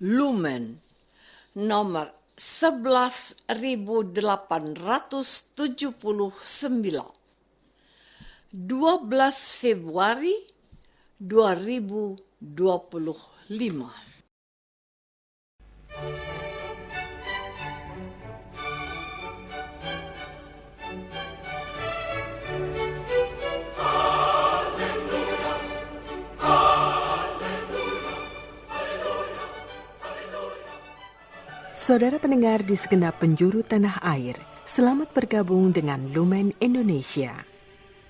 Lumen nomor 11.879, 12 Februari 2025. Saudara pendengar di segenap penjuru tanah air, selamat bergabung dengan Lumen Indonesia.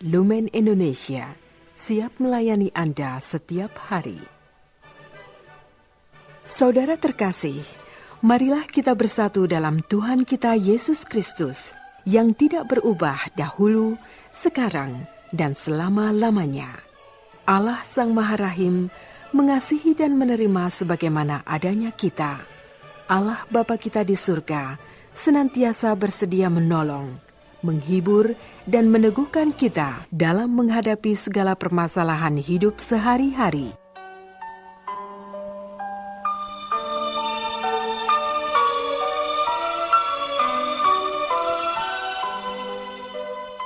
Lumen Indonesia siap melayani Anda setiap hari. Saudara terkasih, marilah kita bersatu dalam Tuhan kita Yesus Kristus yang tidak berubah dahulu, sekarang, dan selama-lamanya. Allah Sang Maha Rahim mengasihi dan menerima sebagaimana adanya kita. Allah Bapa kita di surga senantiasa bersedia menolong, menghibur, dan meneguhkan kita dalam menghadapi segala permasalahan hidup sehari-hari.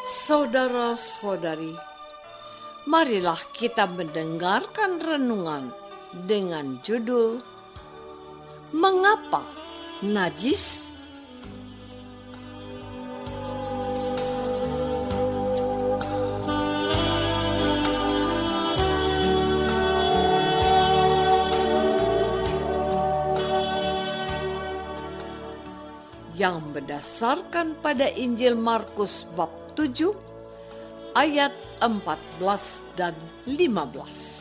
Saudara-saudari, marilah kita mendengarkan renungan dengan judul Mengapa Najis? Yang berdasarkan pada Injil Markus bab 7 ayat 14 dan 15.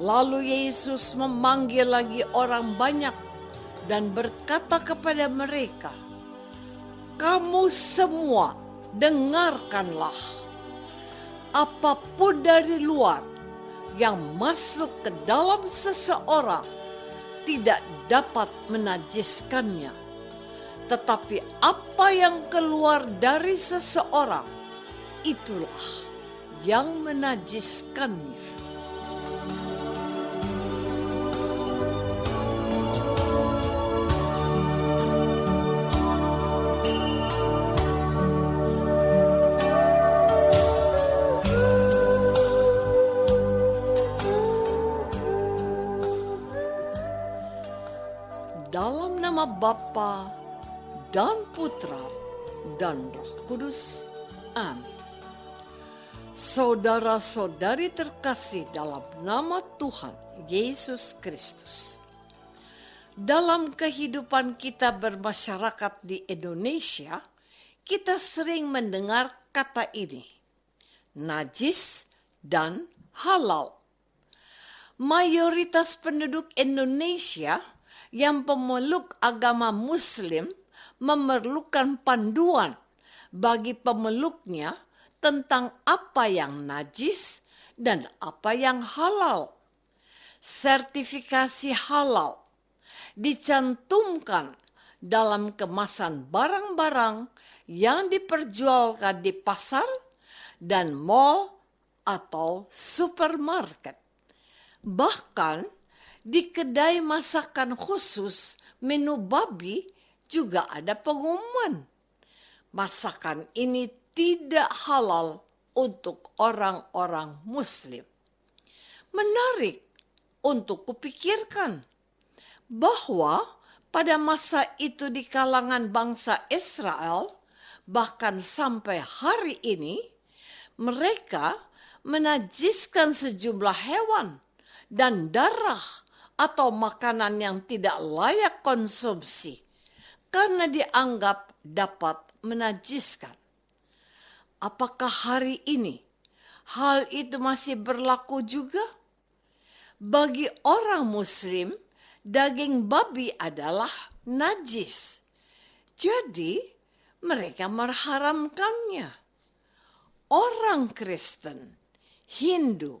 Lalu Yesus memanggil lagi orang banyak dan berkata kepada mereka, "Kamu semua dengarkanlah. Apapun dari luar yang masuk ke dalam seseorang tidak dapat menajiskannya. Tetapi apa yang keluar dari seseorang, itulah yang menajiskannya." Dalam nama Bapa dan Putra dan Roh Kudus. Amin. Saudara-saudari terkasih dalam nama Tuhan Yesus Kristus. Dalam kehidupan kita bermasyarakat di Indonesia, kita sering mendengar kata ini, najis dan halal. Mayoritas penduduk Indonesia yang pemeluk agama Muslim memerlukan panduan bagi pemeluknya tentang apa yang najis dan apa yang halal. Sertifikasi halal dicantumkan dalam kemasan barang-barang yang diperjualkan di pasar dan mal atau supermarket. Bahkan di kedai masakan khusus menu babi juga ada pengumuman. Masakan ini tidak halal untuk orang-orang Muslim. Menarik untuk kupikirkan bahwa pada masa itu di kalangan bangsa Israel, bahkan sampai hari ini, mereka menajiskan sejumlah hewan dan darah atau makanan yang tidak layak konsumsi karena dianggap dapat menajiskan. Apakah hari ini hal itu masih berlaku juga? Bagi orang Muslim, daging babi adalah najis. Jadi, mereka mengharamkannya. Orang Kristen, Hindu,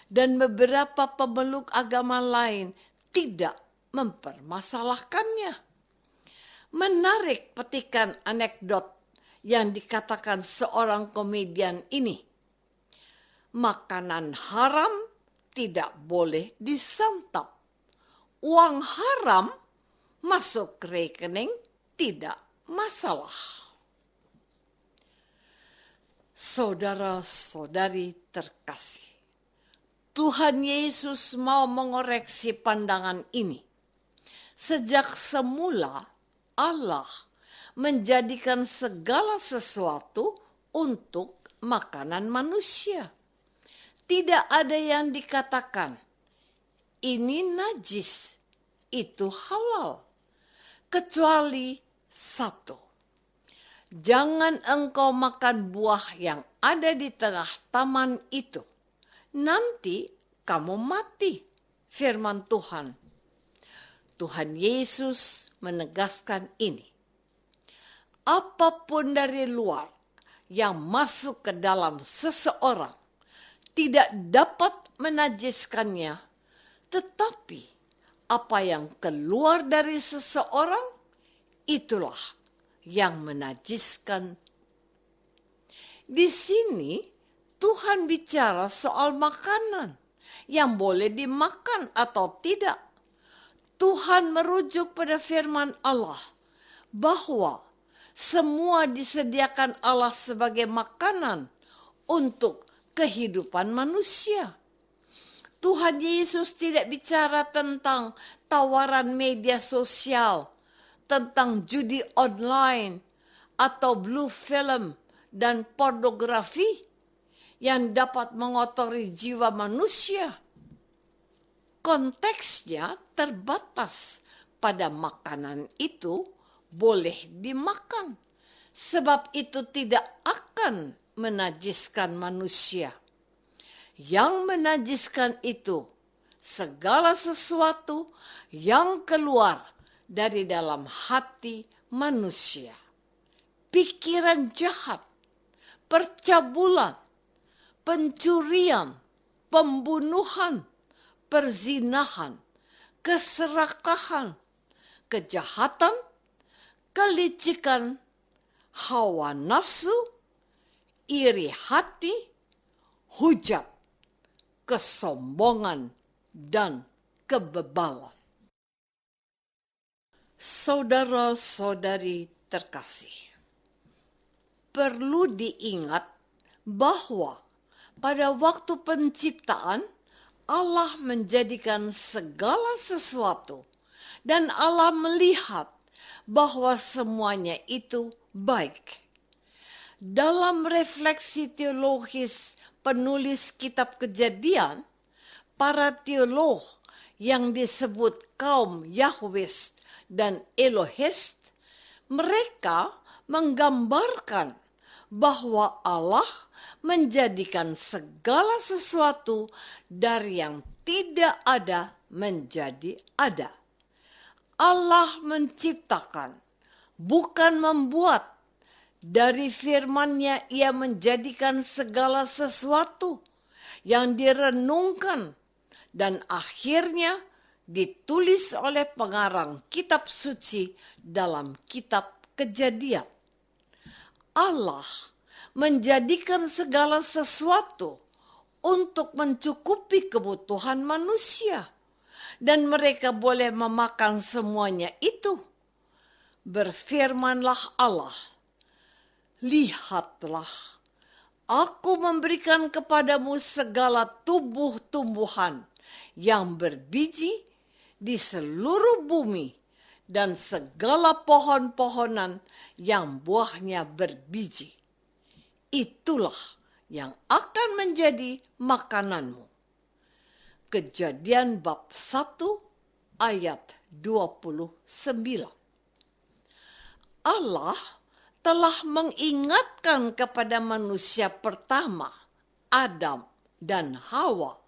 dan beberapa pemeluk agama lain tidak mempermasalahkannya. Menarik petikan anekdot yang dikatakan seorang komedian ini. Makanan haram tidak boleh disantap. uang haram masuk rekening tidak masalah. Saudara-saudari terkasih, Tuhan Yesus mau mengoreksi pandangan ini. Sejak semula Allah menjadikan segala sesuatu untuk makanan manusia. Tidak ada yang dikatakan, ini najis, itu halal. Kecuali satu, jangan engkau makan buah yang ada di tengah taman itu. Nanti kamu mati, firman Tuhan. Tuhan Yesus menegaskan ini. Apapun dari luar yang masuk ke dalam seseorang tidak dapat menajiskannya, tetapi apa yang keluar dari seseorang, itulah yang menajiskan. Di sini Tuhan bicara soal makanan yang boleh dimakan atau tidak. Tuhan merujuk pada firman Allah bahwa semua disediakan Allah sebagai makanan untuk kehidupan manusia. Tuhan Yesus tidak bicara tentang tawaran media sosial, tentang judi online, atau blue film dan pornografi yang dapat mengotori jiwa manusia. Konteksnya terbatas pada makanan itu boleh dimakan, sebab itu tidak akan menajiskan manusia. Yang menajiskan itu segala sesuatu yang keluar dari dalam hati manusia. Pikiran jahat, percabulan, pencurian, pembunuhan, perzinahan, keserakahan, kejahatan, kelicikan, hawa nafsu, iri hati, hujat, kesombongan, dan kebebalan. Saudara-saudari terkasih, perlu diingat bahwa pada waktu penciptaan Allah menjadikan segala sesuatu dan Allah melihat bahwa semuanya itu baik. Dalam refleksi teologis penulis kitab Kejadian, para teolog yang disebut kaum Yahwist dan Elohist, mereka menggambarkan bahwa Allah menjadikan segala sesuatu dari yang tidak ada menjadi ada. Allah menciptakan, bukan membuat. Dari firman-Nya Ia menjadikan segala sesuatu yang direnungkan dan akhirnya ditulis oleh pengarang kitab suci dalam kitab Kejadian. Allah menjadikan segala sesuatu untuk mencukupi kebutuhan manusia, dan mereka boleh memakan semuanya itu. Berfirmanlah Allah, lihatlah, aku memberikan kepadamu segala tumbuh-tumbuhan yang berbiji di seluruh bumi dan segala pohon-pohonan yang buahnya berbiji. Itulah yang akan menjadi makananmu. Kejadian bab 1 ayat 29. Allah telah mengingatkan kepada manusia pertama, Adam dan Hawa.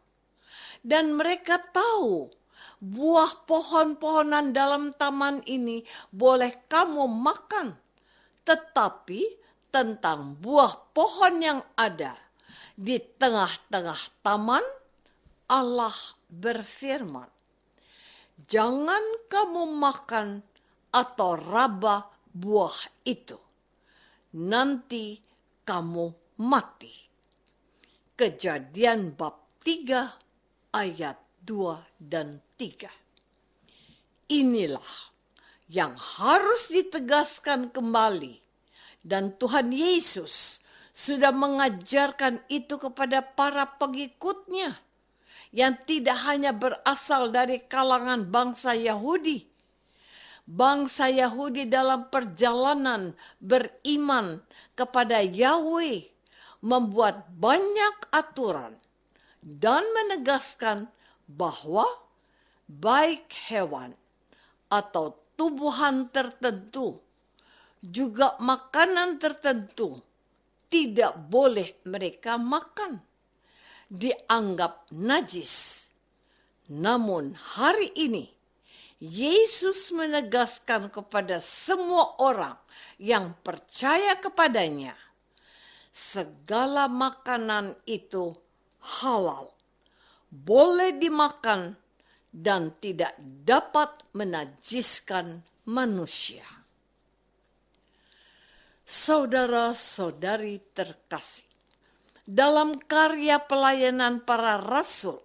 Dan mereka tahu buah pohon-pohonan dalam taman ini boleh kamu makan. Tetapi tentang buah pohon yang ada di tengah-tengah taman, Allah berfirman, jangan kamu makan atau raba buah itu. Nanti kamu mati. Kejadian bab 3 ayat 2 dan 3. inilah yang harus ditegaskan kembali. Dan Tuhan Yesus sudah mengajarkan itu kepada para pengikutnya yang tidak hanya berasal dari kalangan bangsa Yahudi. Bangsa Yahudi dalam perjalanan beriman kepada Yahweh membuat banyak aturan dan menegaskan bahwa baik hewan atau tumbuhan tertentu, juga makanan tertentu tidak boleh mereka makan, dianggap najis. Namun hari ini Yesus menegaskan kepada semua orang yang percaya kepadanya, segala makanan itu halal, boleh dimakan dan tidak dapat menajiskan manusia. Saudara-saudari terkasih, dalam karya pelayanan para rasul,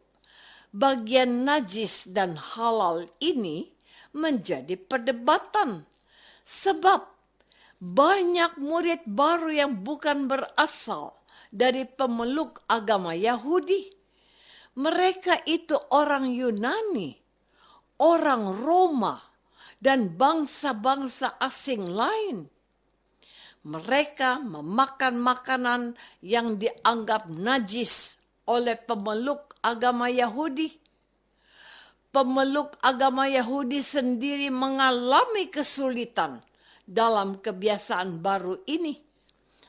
bagian najis dan halal ini menjadi perdebatan. Sebab banyak murid baru yang bukan berasal dari pemeluk agama Yahudi. Mereka itu orang Yunani, orang Roma, dan bangsa-bangsa asing lain. Mereka memakan makanan yang dianggap najis oleh pemeluk agama Yahudi. Pemeluk agama Yahudi sendiri mengalami kesulitan dalam kebiasaan baru ini.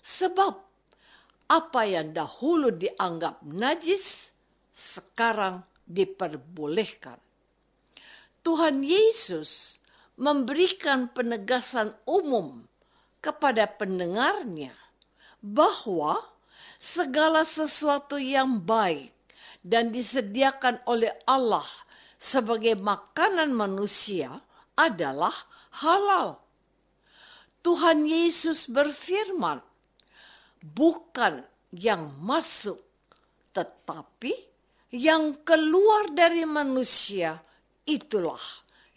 Sebab apa yang dahulu dianggap najis, sekarang diperbolehkan. Tuhan Yesus memberikan penegasan umum kepada pendengarnya bahwa segala sesuatu yang baik dan disediakan oleh Allah sebagai makanan manusia adalah halal. Tuhan Yesus berfirman, bukan yang masuk, tetapi yang keluar dari manusia itulah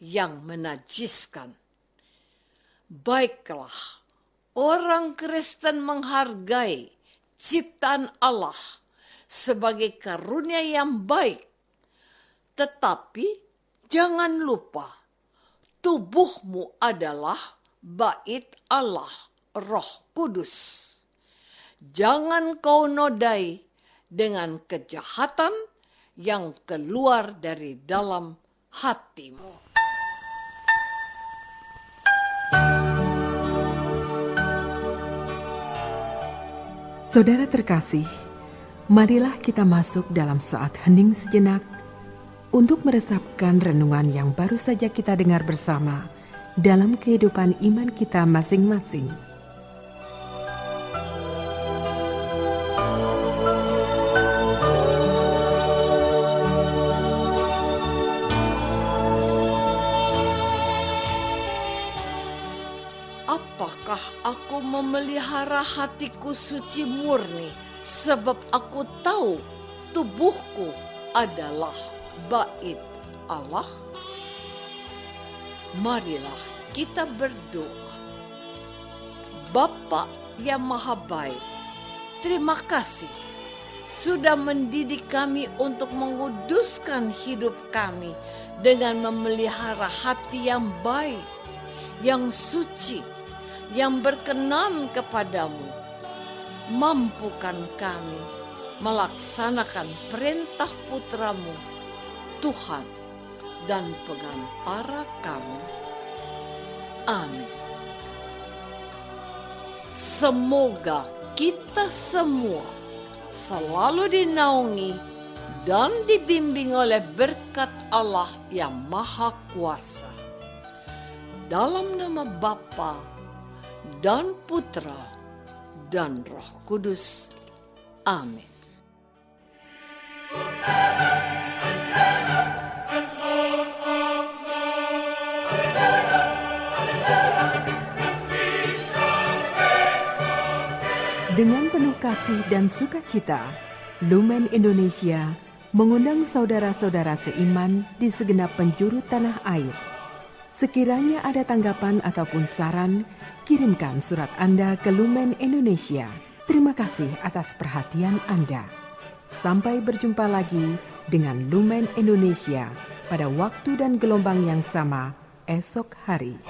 yang menajiskan. Baiklah, orang Kristen menghargai ciptaan Allah sebagai karunia yang baik. Tetapi jangan lupa, tubuhmu adalah bait Allah, Roh Kudus. Jangan kau nodai dengan kejahatan yang keluar dari dalam hatimu. Saudara terkasih, marilah kita masuk dalam saat hening sejenak untuk meresapkan renungan yang baru saja kita dengar bersama dalam kehidupan iman kita masing-masing. Apakah aku memelihara hatiku suci murni, sebab aku tahu tubuhku adalah bait Allah? Marilah kita berdoa. Bapa yang Maha Baik, terima kasih sudah mendidik kami untuk menguduskan hidup kami dengan memelihara hati yang baik, yang suci, yang berkenan kepadamu. Mampukan kami melaksanakan perintah putramu, Tuhan dan pengantara kami. Amin. Semoga kita semua selalu dinaungi dan dibimbing oleh berkat Allah yang Maha Kuasa. Dalam nama Bapa dan Putra dan Roh Kudus. Amin. Dengan penuh kasih dan sukacita, Lumen Indonesia mengundang saudara-saudara seiman di segenap penjuru tanah air Sekiranya ada tanggapan ataupun saran, kirimkan surat Anda ke Lumen Indonesia. Terima kasih atas perhatian Anda. Sampai berjumpa lagi dengan Lumen Indonesia pada waktu dan gelombang yang sama esok hari.